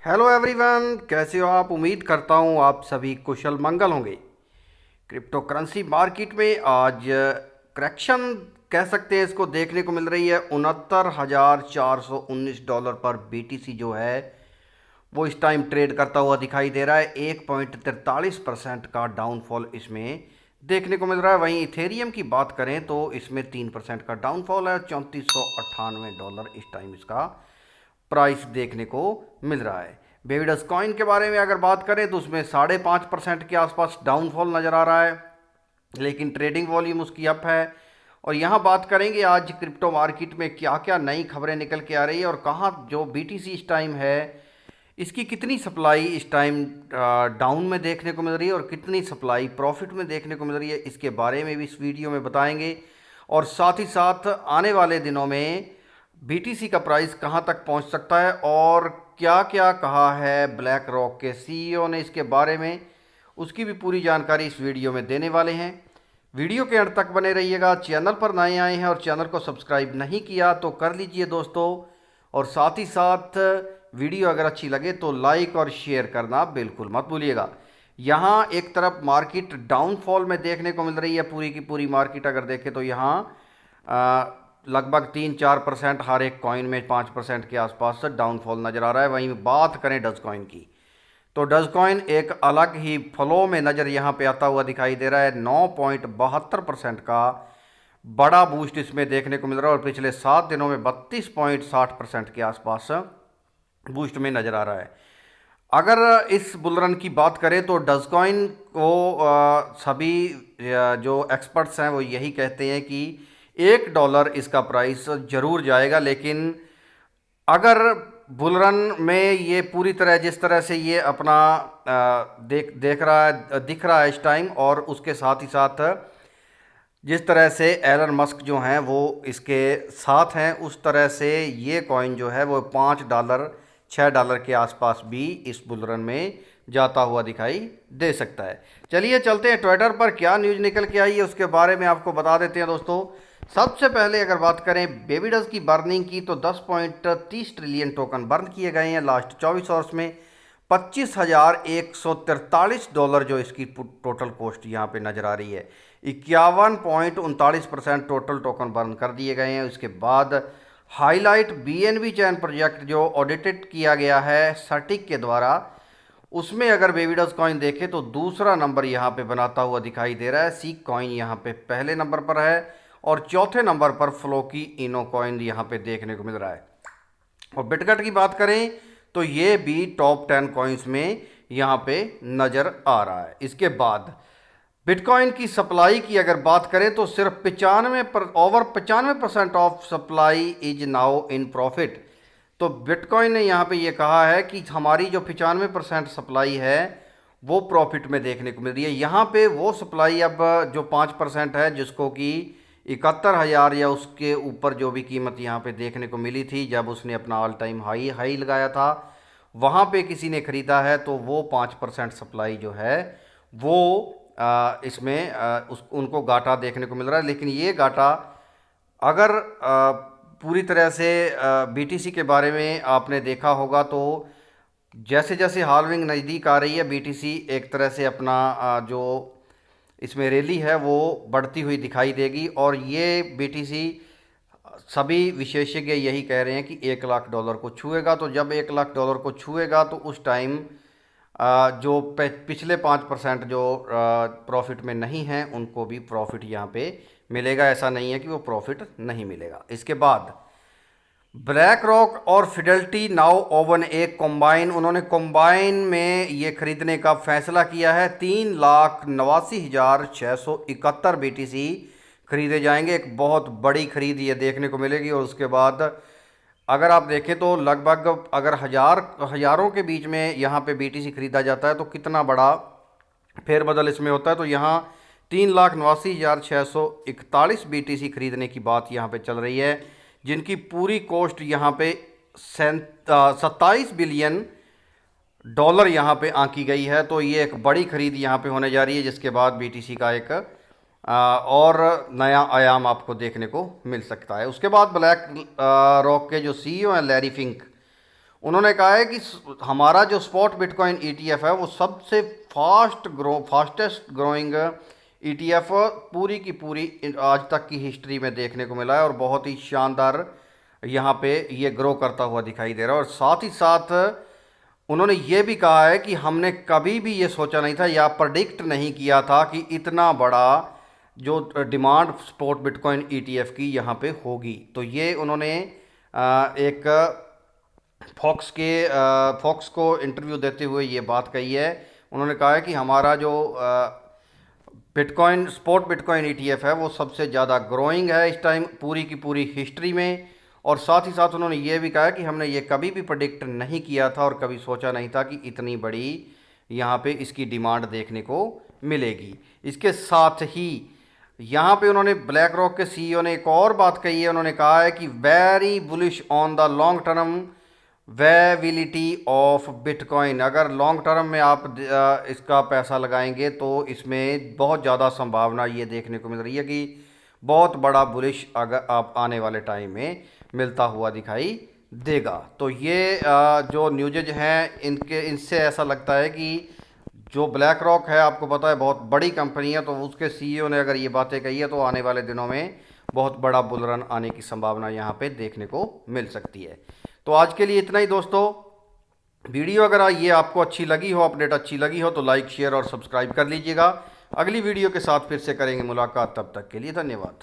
Hello everyone, कैसे हो आप। उम्मीद करता हूँ आप सभी कुशल मंगल होंगे। क्रिप्टो करेंसी मार्केट में आज करेक्शन कह सकते हैं इसको देखने को मिल रही है। 69,419 पर बीटीसी जो है वो इस टाइम ट्रेड करता हुआ दिखाई दे रहा है। 1.43% का डाउनफॉल इसमें देखने को मिल रहा है। वहीं इथेरियम की बात करें तो इसमें 3% का डाउनफॉल है। $3498 इस टाइम इसका प्राइस देखने को मिल रहा है। बेबीडस कॉइन के बारे में अगर बात करें तो उसमें 5.5% के आसपास डाउनफॉल नज़र आ रहा है, लेकिन ट्रेडिंग वॉल्यूम उसकी अप है। और यहाँ बात करेंगे आज क्रिप्टो मार्केट में क्या क्या नई खबरें निकल के आ रही है और कहाँ जो बीटीसी इस टाइम है इसकी कितनी सप्लाई इस टाइम डाउन में देखने को मिल रही है और कितनी सप्लाई प्रॉफिट में देखने को मिल रही है, इसके बारे में भी इस वीडियो में बताएंगे। और साथ ही साथ आने वाले दिनों में बीटीसी का प्राइस कहां तक पहुंच सकता है और क्या क्या कहा है ब्लैक रॉक के सीईओ ने इसके बारे में, उसकी भी पूरी जानकारी इस वीडियो में देने वाले हैं। वीडियो के अंत तक बने रहिएगा। चैनल पर नए आए हैं और चैनल को सब्सक्राइब नहीं किया तो कर लीजिए दोस्तों। और साथ ही साथ वीडियो अगर अच्छी लगे तो लाइक और शेयर करना बिल्कुल मत भूलिएगा। यहाँ एक तरफ मार्केट डाउनफॉल में देखने को मिल रही है, पूरी की पूरी मार्केट अगर देखें तो यहाँ लगभग 3-4% हर एक कॉइन में 5% के आसपास डाउनफॉल नज़र आ रहा है। वहीं बात करें डज कॉइन की तो डज कॉइन एक अलग ही फ्लो में नज़र यहाँ पे आता हुआ दिखाई दे रहा है। 9.72% का बड़ा बूस्ट इसमें देखने को मिल रहा है और पिछले 7 दिनों में 32.60% के आसपास बूस्ट में नज़र आ रहा है। अगर इस बुलरन की बात करें तो डजकॉइन को सभी जो एक्सपर्ट्स हैं वो यही कहते हैं कि $1 इसका प्राइस ज़रूर जाएगा, लेकिन अगर बुलरन में ये पूरी तरह जिस तरह से ये अपना दिख रहा है इस टाइम, और उसके साथ ही साथ जिस तरह से एलन मस्क जो हैं वो इसके साथ हैं, उस तरह से ये कॉइन जो है वो $5 $6 के आसपास भी इस बुलरन में जाता हुआ दिखाई दे सकता है। चलिए चलते हैं ट्विटर पर क्या न्यूज़ निकल के आई है उसके बारे में आपको बता देते हैं दोस्तों। सबसे पहले अगर बात करें बेबीडस की बर्निंग की तो 10.30 ट्रिलियन टोकन बर्न किए गए हैं लास्ट 24 आवर्स में। $25,143 जो इसकी टोटल कॉस्ट यहाँ पे नज़र आ रही है। 51.39% टोटल टोकन बर्न कर दिए गए हैं। उसके बाद हाईलाइट बीएनबी चैन प्रोजेक्ट जो ऑडिटेड किया गया है सटिक के द्वारा, उसमें अगर बेबीडस कॉइन देखें तो दूसरा नंबर यहाँ पे बनाता हुआ दिखाई दे रहा है। सीक कॉइन यहाँ पे पहले नंबर पर है और चौथे नंबर पर फ्लो की इनो कॉइन यहाँ पे देखने को मिल रहा है। और बिटगट की बात करें तो ये भी टॉप 10 कॉइन्स में यहाँ पे नज़र आ रहा है। इसके बाद बिटकॉइन की सप्लाई की अगर बात करें तो सिर्फ over 95% of supply is now in profit. तो बिटकॉइन ने यहाँ पे ये कहा है कि हमारी जो 95% सप्लाई है वो प्रॉफिट में देखने को मिल रही है। यहाँ पे वो सप्लाई अब जो 5% है जिसको कि 71,000 या उसके ऊपर जो भी कीमत यहाँ पे देखने को मिली थी जब उसने अपना ऑल टाइम हाई लगाया था, वहाँ पे किसी ने ख़रीदा है तो वो 5% सप्लाई जो है वो इसमें उनको घाटा देखने को मिल रहा है। लेकिन ये घाटा अगर पूरी तरह से बीटीसी के बारे में आपने देखा होगा तो जैसे जैसे हाल्विंग नज़दीक आ रही है बीटीसी एक तरह से अपना जो इसमें रैली है वो बढ़ती हुई दिखाई देगी। और ये बीटीसी सभी विशेषज्ञ यही कह रहे हैं कि $1 लाख को छुएगा। तो जब $1 लाख को छुएगा तो उस टाइम जो पिछले 5% जो प्रॉफिट में नहीं हैं उनको भी प्रॉफिट यहाँ पे मिलेगा। ऐसा नहीं है कि वो प्रॉफिट नहीं मिलेगा। इसके बाद ब्लैक रॉक और फिडेलिटी नाउ ओवन एक कॉम्बाइन, उन्होंने कॉम्बाइन में ये खरीदने का फैसला किया है। 3,89,671 बीटीसी खरीदे जाएंगे। एक बहुत बड़ी खरीद ये देखने को मिलेगी। और उसके बाद अगर आप देखें तो लगभग अगर हज़ारों के बीच में यहाँ पे बीटीसी खरीदा जाता है तो कितना बड़ा फेरबदल इसमें होता है। तो यहाँ 3,89,641 बीटीसी खरीदने की बात यहाँ पे चल रही है, जिनकी पूरी कॉस्ट यहाँ पे 27 बिलियन डॉलर यहाँ पे आंकी गई है। तो ये एक बड़ी खरीद यहाँ पे होने जा रही है, जिसके बाद बीटीसी का एक और नया आयाम आपको देखने को मिल सकता है। उसके बाद ब्लैक रॉक के जो सीईओ हैं लैरी फिंक, उन्होंने कहा है कि हमारा जो स्पॉट बिटकॉइन ईटीएफ है वो सबसे फास्टेस्ट ग्रोइंग ईटीएफ पूरी की पूरी आज तक की हिस्ट्री में देखने को मिला है, और बहुत ही शानदार यहाँ पे ये ग्रो करता हुआ दिखाई दे रहा है। और साथ ही साथ उन्होंने ये भी कहा है कि हमने कभी भी ये सोचा नहीं था या प्रेडिक्ट नहीं किया था कि इतना बड़ा जो डिमांड स्पॉट बिटकॉइन ईटीएफ की यहाँ पे होगी। तो ये उन्होंने एक फॉक्स को इंटरव्यू देते हुए ये बात कही है। उन्होंने कहा है कि हमारा जो बिटकॉइन स्पॉट बिटकॉइन ईटीएफ है वो सबसे ज़्यादा ग्रोइंग है इस टाइम पूरी की पूरी हिस्ट्री में। और साथ ही साथ उन्होंने ये भी कहा कि हमने ये कभी भी प्रेडिक्ट नहीं किया था और कभी सोचा नहीं था कि इतनी बड़ी यहाँ पे इसकी डिमांड देखने को मिलेगी। इसके साथ ही यहाँ पे उन्होंने ब्लैक रॉक के सीईओ ने एक और बात कही है। उन्होंने कहा है कि very bullish on the long term viability of bitcoin. अगर लॉन्ग टर्म में आप इसका पैसा लगाएंगे तो इसमें बहुत ज़्यादा संभावना ये देखने को मिल रही है कि बहुत बड़ा बुलिश अगर आप आने वाले टाइम में मिलता हुआ दिखाई देगा। तो ये जो न्यूजेज हैं इनसे ऐसा लगता है कि जो ब्लैक रॉक है आपको पता है बहुत बड़ी कंपनी है, तो उसके सीईओ ने अगर ये बातें कही है तो आने वाले दिनों में बहुत बड़ा बुल रन आने की संभावना यहाँ पे देखने को मिल सकती है। तो आज के लिए इतना ही दोस्तों। वीडियो अगर ये आपको अच्छी लगी हो, अपडेट अच्छी लगी हो, तो लाइक शेयर और सब्सक्राइब कर लीजिएगा। अगली वीडियो के साथ फिर से करेंगे मुलाकात, तब तक के लिए धन्यवाद।